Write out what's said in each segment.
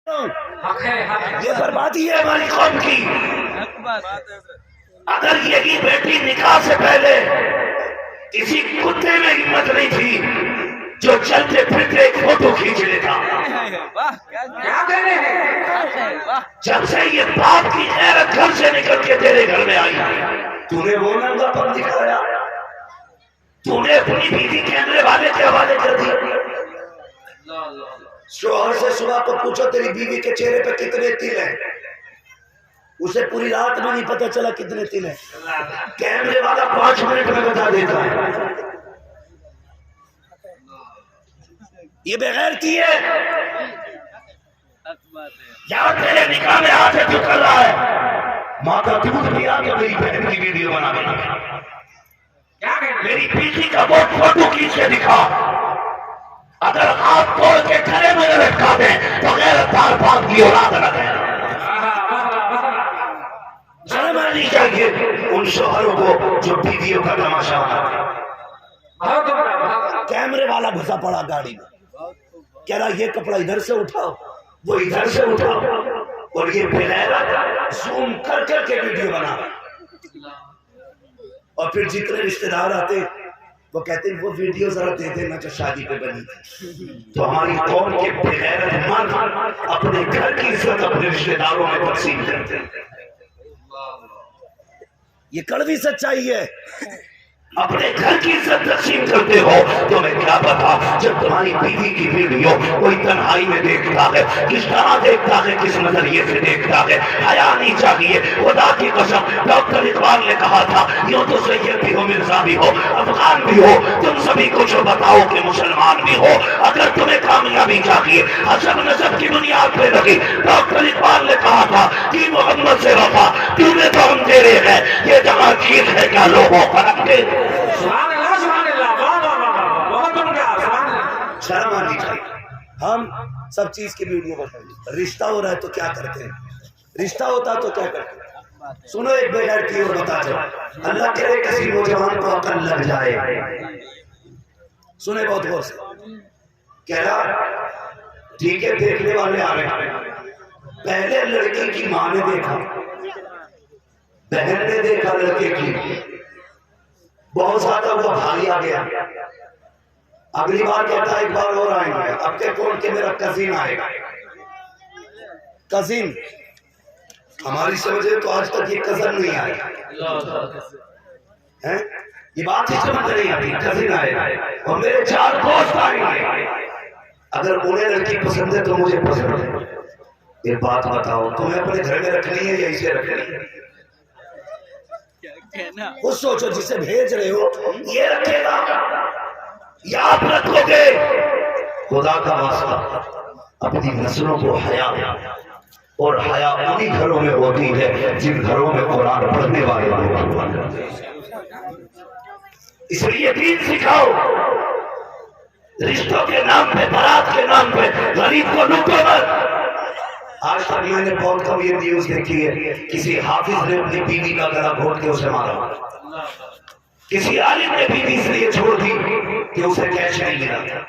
یہ بربادی ہے ہماری قوم کی. اگر یہی بیٹی نکاح سے پہلے کسی کتے میں ہمت نہیں تھی جو چلتے پھرتے ایک فوٹو کھینچ لیتا. جب سے یہ باپ کی غیرت گھر سے نکل کے تیرے گھر میں آئی, تو نے وہ ننگا پن دکھایا, تو نے اپنی بیوی کیمرے والے کے حوالے کر دی. شوہر سے صبح کو پوچھو تیری بیوی کے چہرے پہ کتنے تل ہیں, اسے پوری رات میں نہیں پتا چلا کتنے تل ہیں, کیمرے والا 5 منٹ میں بتا دیتا ہے. یہ بغیرتی ہے. یا تیرے نکاح میں ہاتھ جو کر رہا ہے, ماں کا دودھ پیا کے میری بہن کی ویڈیو بنا دینا, میری بیٹی کا وہ فوٹو کھینچ کے دکھا. اگر ہاتھ توڑ کے گھرے میں لٹکا دیں تو غیرتدار باپ کی اولاد نہ دیں. شرم آنی چاہیے ان شوہروں کو جو بیویوں کا تماشا ہوتا. کیمرے والا گھسا پڑا گاڑی میں, کہہ رہا یہ کپڑا ادھر سے اٹھاؤ, وہ ادھر سے اٹھاؤ, اور یہ بغیر زوم کر کر کے ویڈیو بنا. اور پھر جتنے رشتہ دار آتے وہ کہتے ہیں وہ ویڈیو ذرا دے دینا جو شادی پہ بنی تھی. تو ہماری قوم کے بغیرت مرد اپنے گھر کی عزت اپنے رشتہ داروں میں تقسیم کرتے ہیں. یہ کڑوی سچائی ہے. اپنے گھر کی عزت تقسیم کرتے ہو تو میں کیا بتا, جب تمہاری بیوی کی ویڈیو کوئی تنہائی میں دیکھتا ہے, کس طرح دیکھتا ہے, کس نظریے سے دیکھتا ہے, حیا نہیں چاہیے. خدا کی قسم ڈاکٹر اقبال نے کہا تھا, یوں تو سید بھی ہو, مرزا بھی ہو, افغان بھی ہو, تم سبھی کو جو بتاؤ کہ مسلمان بھی ہو. اگر تمہیں کامیابی چاہیے حسب نسب کی بنیاد پہ رکھی. ڈاکٹر اقبال نے کہا تھا کہ محمد سے وفا تمہیں تو ہم دے رہے ہیں, یہ جہاں چیز ہے کیا لوگوں کو رکھتے. شرم آنی چاہیے. ہم سب چیز کی ویڈیو بتائیں. رشتہ ہو رہا ہے تو کیا کرتے ہیں, رشتہ ہوتا تو کیا کرتے ہیں. سنو ایک بغیرتی اور بتا جاؤ, اللہ کرے کسی نوجوان کو عقل لگ جائے. سنے بہت غور سے, کہہ رہا ٹھیک ہے دیکھنے والے آ رہے ہیں. پہلے لڑکی کی ماں نے دیکھا, بہن نے دیکھا لڑکے کی, بہت زیادہ وہ بھائی آ گیا. اگلی بار کہتا ایک بار اور آئیں گے, اب کے کون کہ میرا کزن آئے گا. کزن ہماری سمجھے تو آج تک یہ کزن نہیں آئے, یہ بات ہی سمجھ نہیں آتی. کزن آئے گا اور میرے 4 دوست آئیں گے, اگر انہیں لڑکی پسند ہے تو مجھے پسند ہے. ایک بات بتاؤ, تمہیں اپنے گھر میں رکھنی ہے یا اسے رکھنی ہے؟ خود سوچو, جسے بھیج رہے ہو یہ رکھے گا یا آپ رکھو گے. خدا کا واسطہ اپنی نسلوں کو حیا, اور حیا انہی گھروں میں ہوتی ہے جن گھروں میں قرآن پڑھنے والے لوگ. اس لیے دین سکھاؤ. رشتوں کے نام پہ, برات کے نام پہ غریب کو لوٹو مت. آج تک میں نے بہت کم یہ نیوز دیکھی ہے کسی حافظ نے اپنی بیوی کا گلا گھونٹ کے اسے مارا, کسی عالم نے بیوی اس لیے چھوڑ دی کہ اسے کیش نہیں ملا تھا.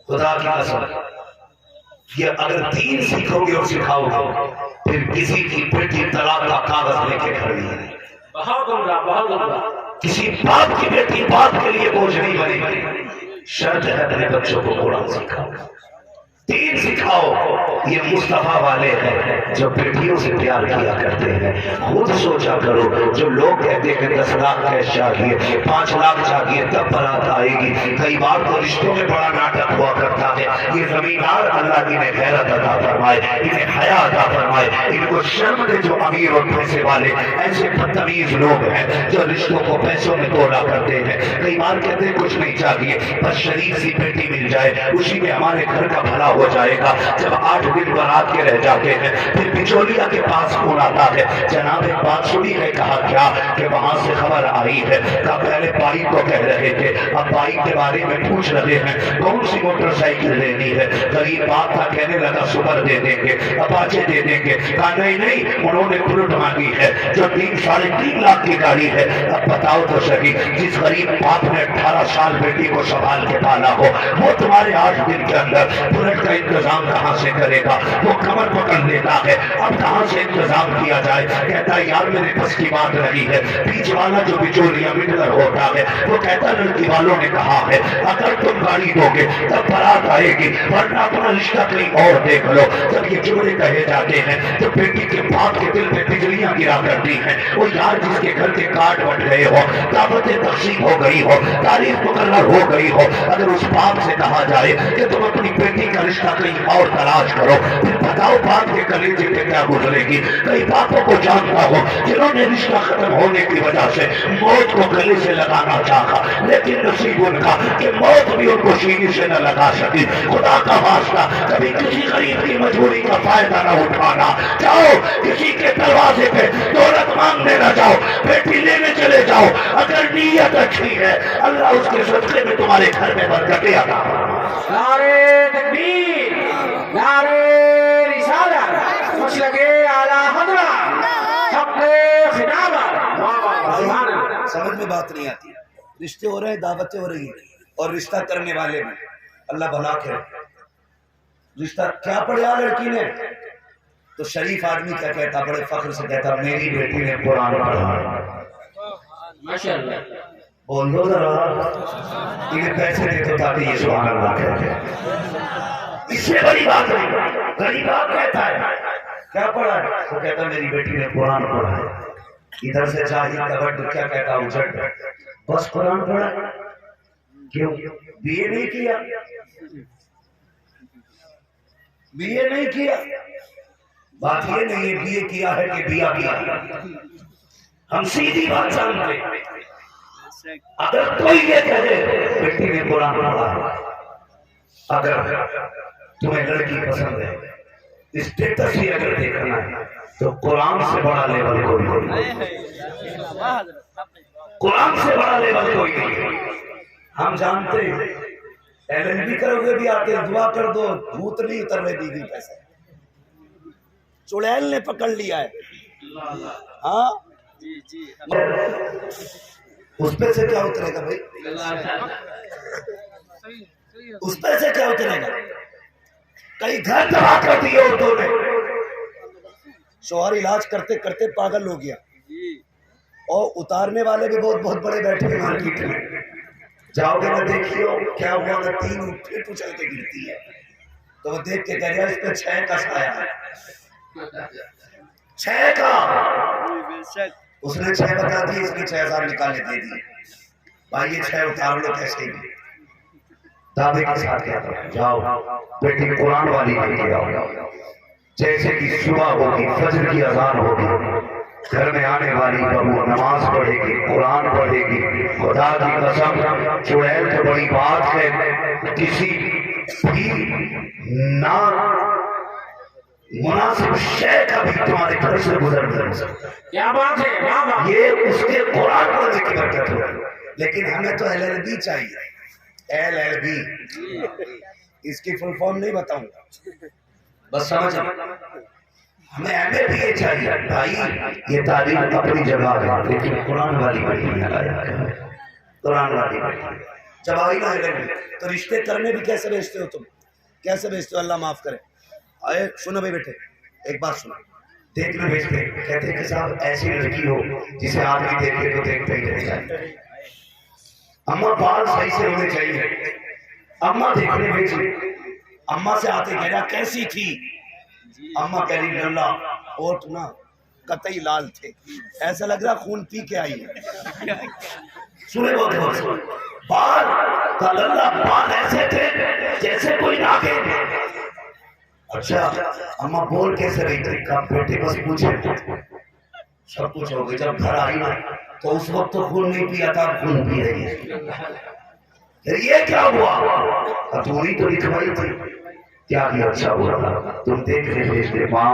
خدا کی قسم, یہ اگر دین سیکھو گے اور سکھاؤ گے پھر کسی کی بیٹی طلاق کا کاغذ لے کے کھڑی ہے. کسی باپ کی بیٹی باپ کے لیے بوجھ نہیں بنی. شرط ہے اپنے بچوں کو قرآن سکھاؤ, دین سکھاؤ. یہ مصطفیٰ والے ہیں جو بیٹیوں سے پیار کیا کرتے ہیں. خود سوچا کرو, جو لوگ کہتے ہیں 10 لاکھ کیش چاہیے, 5 لاکھ چاہیے تب برات آئے گی, کئی بار تو رشتوں میں بڑا ناٹک ہوا کرتا ہے. یہ زمیندار اللہ کی نے غیرت عطا فرمائے, انہیں حیا عطا فرمائے, ان کو شرم دے جو امیر اور پیسے والے ایسے بدتمیز لوگ ہیں جو رشتوں کو پیسوں میں تولا کرتے ہیں. کئی بار کہتے ہیں کچھ نہیں چاہیے, بس شریف سی بیٹی مل جائے, اسی میں ہمارے گھر کا بھلا ہو جائے گا. جب 8 دن برات کے رہ جاتے ہیں پھر بچولیا کے پاس فون آتا ہے, جناب ایک بات سنی ہے. کہا کیا, کہ وہاں سے خبر آئی ہے. کہا پہلے بائک کو کہہ رہے تھے, اب بائک کے بارے میں پوچھ رہے ہیں کون سی موٹر سائیکل لینی ہے. غریب بات تھا, کہنے لگا سپر دے دیں گے, اپاچے دے دیں گے. کہا نہیں, انہوں نے بلٹ مانگی ہے جو 3-3.5 لاکھ کی گاڑی ہے. اب بتاؤ تو صحیح, جس غریب باپ نے 18 سال بیٹی کو سنبھال کے پالا ہو وہ تمہارے 8 دن کے اندر بلٹ کا کا انتظام کہاں سے کرے گا؟ وہ کمر پکڑ لیتا ہے، اب کہاں سے انتظام کیا جائے؟ کہتا ہے یار میرے بس کی بات نہیں ہے۔ بیچ والا جو بچولیا مڈلر ہوتا ہے وہ کہتا لڑکی والوں نے کہا ہے اگر تم گاڑی دو گے تب بارات آئے گی، ورنہ اپنا رشتہ کہیں اور دیکھ لو۔ جب یہ جملے کہے جاتے ہیں تو بیٹی کے باپ کے دل پہ بجلیاں گرا کرتی ہیں۔ وہ یار جس کے گھر کے کارڈ بٹ گئے ہو، دعوتیں تقسیم ہو گئی ہو، تاریخ مقرر ہو گئی ہو، اگر اس باپ سے کہا جائے کہ تم اپنی بیٹی کا رشتہ کہیں اور تلاش کرو، پھر بتاؤ باپ کے کلیجے پہ کیا گزرے گی؟ کئی باپوں کو جانتا ہو جنہوں نے رشتہ ختم ہونے کی وجہ سے موت کو گلے سے لگانا چاہا، لیکن نصیب ان کا کہ موت بھی ان کو سینے سے نہ لگا سکی۔ خدا کا واسطہ کبھی کسی غریب کی مجبوری کا فائدہ نہ اٹھانا۔ جاؤ کسی کے دروازے پہ دولت مانگنے نہ جاؤ، بیٹی لینے چلے جاؤ، اگر نیت اچھی ہے اللہ اس کے صدقے میں تمہارے گھر میں برکتیں عطا فرمائے۔ نعرے تکبیر، نعرے رسالت، مسلک اعلی حضرت، حق خطابت۔ سمجھ میں بات نہیں آتی، رشتے ہو رہے ہیں، دعوتیں ہو رہی ہیں، اور رشتہ کرنے والے بھی اللہ بھلا کرے۔ رشتہ کیا پڑھا لڑکی نے؟ تو شریف آدمی کیا کہتا، بڑے فخر سے کہتا میری بیٹی نے قرآن پڑھا۔ ماشاءاللہ، بول دو ذرا، انہیں پیسے دے دو تاکہ یہ سبحان اللہ کہتے ہیں۔ اس سے بڑی بات نہیں، غریب آپ کہتا ہے کیا پڑھا ہے؟ وہ کہتا میری بیٹی نے قرآن پڑھا ہے۔ ادھر سے چاہیے کبڈ کیا کہتا اجڑ بس قرآن پڑھا ہے۔ کیوں بی اے نہیں کیا؟ بی اے نہیں کیا؟ بات یہ نہیں ہے بی اے کیا ہے کہ بی اے کیا ہے، ہم سیدھی بات جانتے ہیں۔ اگر کوئی یہ کہے بیٹی نے قرآن پڑھا ہے، اگر تمہیں لڑکی پسند ہے، اسٹیٹس ہی اگر دیکھنا ہے تو قرآن سے بڑا لیول کوئی نہیں، قرآن سے بڑا لیول کوئی نہیں۔ ہم جانتے ہیں ایل ایل بی کرو گے بھی آتے ہیں، دعا کر دو بھوت نہیں اترنے دی گئی پیسے، چڑیل نے پکڑ لیا ہے۔ ہاں اس پہ سے کیا اترے گا بھائی؟ اس پہ سے کیا اترے گا؟ کئی گھر تباہ کر دیے اردو نے۔ شوہر علاج کرتے کرتے پاگل ہو گیا، اور اتارنے والے بھی بہت بہت بڑے بیٹھے ہیں مارکیٹ میں۔ جاؤ گے نہ دیکھیو کیا ہوا نہ تین پھر اچھل کے گرتی ہے، تو وہ دیکھ کے کہہ رہا اس پہ 6 کا سایہ ہے، 6 کا۔ اس نے 6 بتا دی، اس نے 6000 نکالے دے دی۔ بھائی یہ 6 اتار لو کیسے بھی؟ دعوے کے ساتھ کہتا جاؤ بیٹی قرآن والی بن کے آؤ، جیسے کہ صبح ہوگی فجر کی اذان ہوگی، گھر میں آنے والی بہو نماز پڑھے گی، قرآن پڑھے گی۔ خدا کی قسم چڑیل تو بڑی بات ہے، کسی بھی نا مناسب شے کا بھی تمہارے گھر سے گزر نہیں سکتا۔ کیا بات ہے، کیا بات ہے۔ یہ اس کے قرآن پڑھنے کی برکت ہے۔ لیکن ہمیں تو ایل ایل بی چاہیے، ایل ایل بی، اس کی فل فارم نہیں بتاؤں گا، بس سمجھ ہمیں ایم اے بھی یہ چاہیے۔ بھائی یہ تعلیم اپنی جگہ ہے، لیکن قرآن والی بیٹی نہ لایا کرے، قرآن والی بیٹی۔ جب آئی نا ایل ایل بی تو رشتے کرنے بھی کیسے بھیجتے ہو تم؟ کیسے بھیجتے ہو؟ اللہ معاف کرے۔ آئے سنو بھائی بیٹے، ایک بات سنو، دیکھنے بھیجتے کہتے کہ صاحب ایسی لڑکی ہو جسے آدمی دیکھے تو دیکھتے ہی رہ جائے، اماں بال صحیح سے ہونے چاہیے، اماں دیکھنے بھیجی۔ اماں سے آتے کہہ رہا کیسی تھی؟ اماں کہہ رہی اللہ ہوٹ نا قطعی لال تھے، ایسا لگ رہا خون پی کے آئی ہے۔ سنے بہت بہت بال اللہ بال ایسے تھے جیسے کوئی ناگن۔ اچھا اماں بول کیسے رہی تھی؟ کہا بیٹے بس پوچھے سب کچھ ہو گئی۔ جب گھر آئی نا تو اس وقت تو خون نہیں پیا تھا، خون پی رہی ہے۔ پھر یہ کیا ہوا؟ تو ہی تو لکھوائی تھی کیا بھی اچھا ہوا تھا۔ تم دیکھنے بھیجتے ماں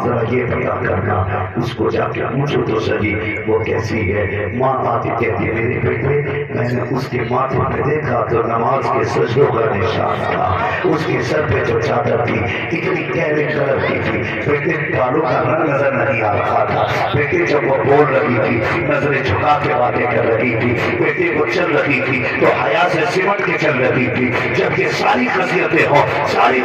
ذرا یہ پتا کرنا، اس کو جا کے پوچھو تو صحیح وہ کیسی ہے۔ ماں آتی کہتی میرے بیٹے میں نے اس کے ماتھے پہ دیکھا تو نماز کے سجدوں کا نشان تھا، اس کے سر پہ جو چادر تھی اتنی گہرے کلر کی تھی، بیٹے بالوں کا رنگ نظر نہیں آ رہا تھا۔ بیٹے جب وہ بول رہی تھی نظریں جھکا کے باتیں کر رہی تھی، بیٹے وہ چل رہی تھی تو حیا سے سمٹ کے چل رہی تھی۔ جب یہ ساری خصیتیں ہوں، ساری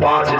5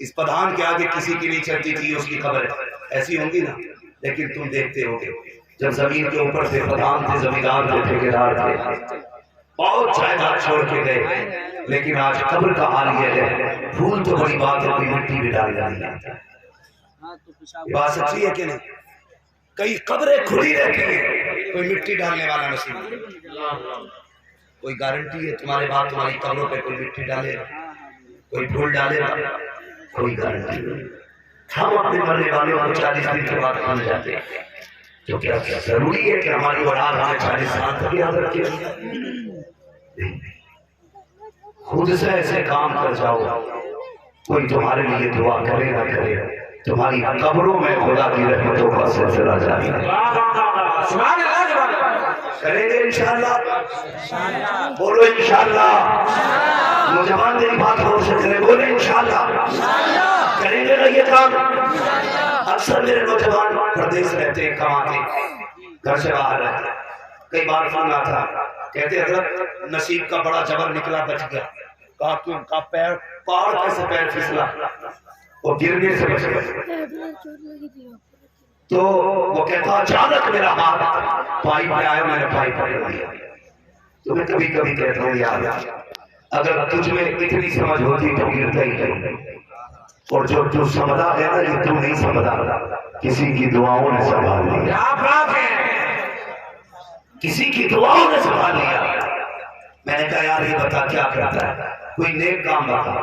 اس پدھان کے آگے کسی کی نہیں چلتی تھی اس کی خبر ایسی ہوں گی نا، لیکن تم دیکھتے ہو گے جب زمین کے اوپر سے پدھان تھے، زمیندار تھے، ٹھیکیدار تھے، بہت جائیداد چھوڑ کے گئے، لیکن آج قبر کا حال یہ ہے، پھول تو بڑی بات ہے، کوئی مٹی بھی ڈال جاتی ہے۔ یہ بات سچی ہے کہ نہیں؟ کئی قبریں کھلی رہتی ہیں، کوئی مٹی ڈالنے والا نصیب نہیں۔ کوئی گارنٹی ہے تمہارے بعد تمہاری قبروں پہ کوئی مٹی ڈالے گا، کوئی پھول ڈالے گا؟ کوئی گارنٹی نہیں۔ ہم اپنے مرنے والے کو 40 دن کے بعد بن جاتے ہیں، تو کیا ضروری ہے کہ ہماری اولاد ہمیں 40 سال تک یاد رکھے؟ خود سے ایسے کام کر جاؤ، کوئی تمہارے لیے دعا کرے نہ کرے، تمہاری قبروں میں خدا کی رحمتوں کا سلسلہ جاری ہے۔ کریں گے انشاءاللہ؟ بولو انشاءاللہ۔ نوجوان میری بات غور سے کریں، بولے انشاءاللہ۔ کریں گے نا یہ کام؟ اکثر میرے نوجوان پردیس رہتے ہیں، کماتے گھر سے باہر رہتے ہیں، کئی بار فون آتا، کہتے حضرت نصیب کا بڑا جبر نکلا، بچ گیا۔ کہا کیوں؟ کہا پیر پہاڑ کیسے پیر پھسلا، وہ گرنے سے بچ گیا۔ تو وہ کہتا اچانک میرا ہاتھ پائپ پہ آیا، میں نے پائپ پکڑ لیا۔ تو میں کبھی کبھی کہتا ہوں یار اگر تجھ میں اتنی سمجھ ہوتی تو گرتا ہی نہیں، اور جو تو سمجھا ہے نا یہ تو نہیں سمجھا، کسی کی دعاؤں نے سنبھال لیا، کسی کی دعاؤں نے سنبھال لیا۔ میں نے کہا یار یہ بتا کیا کرتا ہے، کوئی نیک کام بتا۔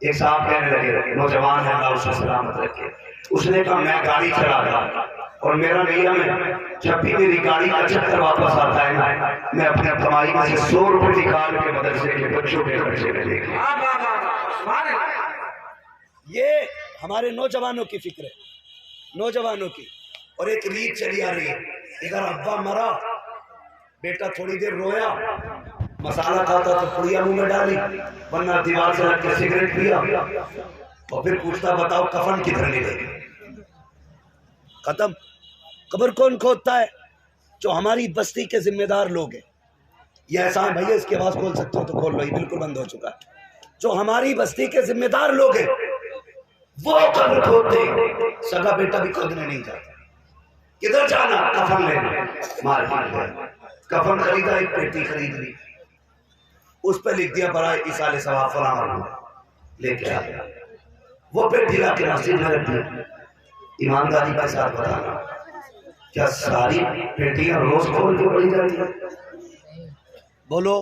ایک صاحب کہنے لگے، نوجوان ہے، اللہ اسے سلامت رکھے، اس نے کہا میں گاڑی چلا رہا اور میرا نیم ہے جب بھی میری گاڑی کا چکر واپس آتا ہے نا، میں اپنے کمائی میں سے 100 روپے نکال کے مدرسے کے بچوں کے خرچے میں لے کے۔ یہ ہمارے نوجوانوں کی فکر ہے، نوجوانوں کی۔ اور ایک ریت چلی آ رہی ہے، ادھر ابا مرا، بیٹا تھوڑی دیر رویا، مسالہ کھاتا تو پڑیا منہ میں ڈالی، ورنہ دیوار سے لگ کے سگریٹ پیا، اور پھر پوچھتا بتاؤ کفن کدھر ملے گی؟ ختم۔ قبر کون کھودتا ہے؟ جو ہماری بستی کے ذمہ دار لوگ ہیں۔ یہ احسان بھائی اس کی آواز کھول سکتے ہو تو کھول لو، یہ بالکل بند ہو چکا ہے۔ جو ہماری بستی کے ذمہ دار لوگ ہیں وہ قبر کھودتے ہیں، سگا بیٹا بھی کھودنے نہیں جاتا۔ کدھر جانا؟ کفن لینا، مارکیٹ گیا، کفن خریدا، ایک پیٹی خرید لی، اس پہ لکھ دیا برائے ایصال ثواب فلاں مرحوم، لے کے آ گیا۔ وہ پیٹی لا کے مسجد میں رکھ دی۔ ایمانداری کے ساتھ بتانا، کیا ساری پیٹیاں روز کھول کے پڑی جاتی ہیں؟ بولو،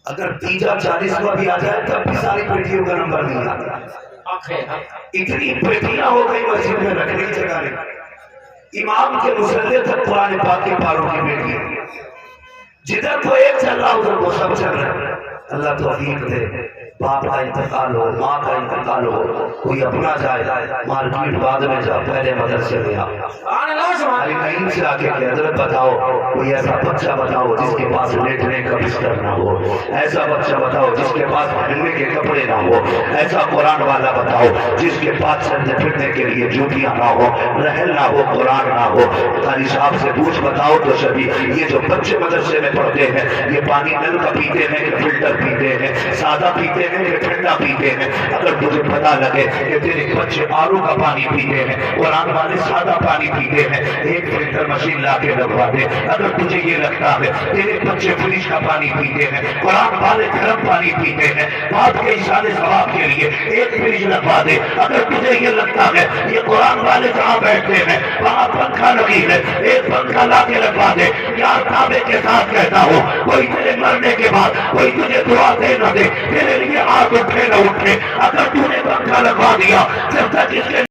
اگر تیجا 40واں بھی آ جائے تب بھی ساری پیٹیوں کا نمبر نہیں آتا۔ اتنی پیٹیاں ہو گئی مسجد میں رکھنے کی جگہ نہیں۔ امام کے مصلی تک قرآن پاک کے پاروں کی بیٹی ہے، جدھر تو ایک چل رہا ادھر وہ سب چل رہا ہے۔ اللہ توفیق دے، باپ کا انتقال ہو، ماں کا انتقال ہو، کوئی اپنا جائے، مارکیٹ بعد میں جا، پہلے مدرسے میں آ۔ ارے نہیں سے آ کے کہ حضرت بتاؤ کوئی ایسا بچہ بتاؤ جس کے پاس لیٹنے کا بستر نہ ہو، ایسا بچہ بتاؤ جس کے پاس پہننے کے کپڑے نہ ہو، ایسا قرآن والا بتاؤ جس کے پاس چلنے پھرنے کے لیے جوتیاں نہ ہو، رحل نہ ہو، قرآن نہ ہو۔ قاری صاحب سے پوچھ بتاؤ تو سبھی یہ جو بچے مدرسے میں پڑھتے ہیں یہ پانی نل کا پیتے ہیں کہ فلٹر پیتے ہیں، سادہ پیتے ہیں کہ ٹھنڈا پیتے ہیں؟ اگر تجھے پتا لگے کہ تیرے بچے آرو کا پانی پیتے ہیں، قرآن والے سادہ پانی پیتے ہیں، ایک فلٹر مشین لا کے لگوا دے۔ اگر تجھے یہ لگتا ہے تیرے بچے فریج کا پانی پیتے ہیں، قرآن والے گرم پانی پیتے ہیں، بات کے ایصال ثواب کے لیے ایک فریج لگوا دے۔ اگر تجھے یہ لگتا ہے یہ قرآن والے جہاں بیٹھتے ہیں وہاں پنکھا لگی ہے، ایک پنکھا لا کے لگوا دے۔ یار دعوے کے ساتھ کہتا ہوں کوئی تیرے مرنے کے بعد کوئی تجھے دعا دے نہ دے، تیرے لیے ہاتھ اٹھے نہ اٹھے، اگر تو نے پنکھا لگوا دیا جب تک اس کے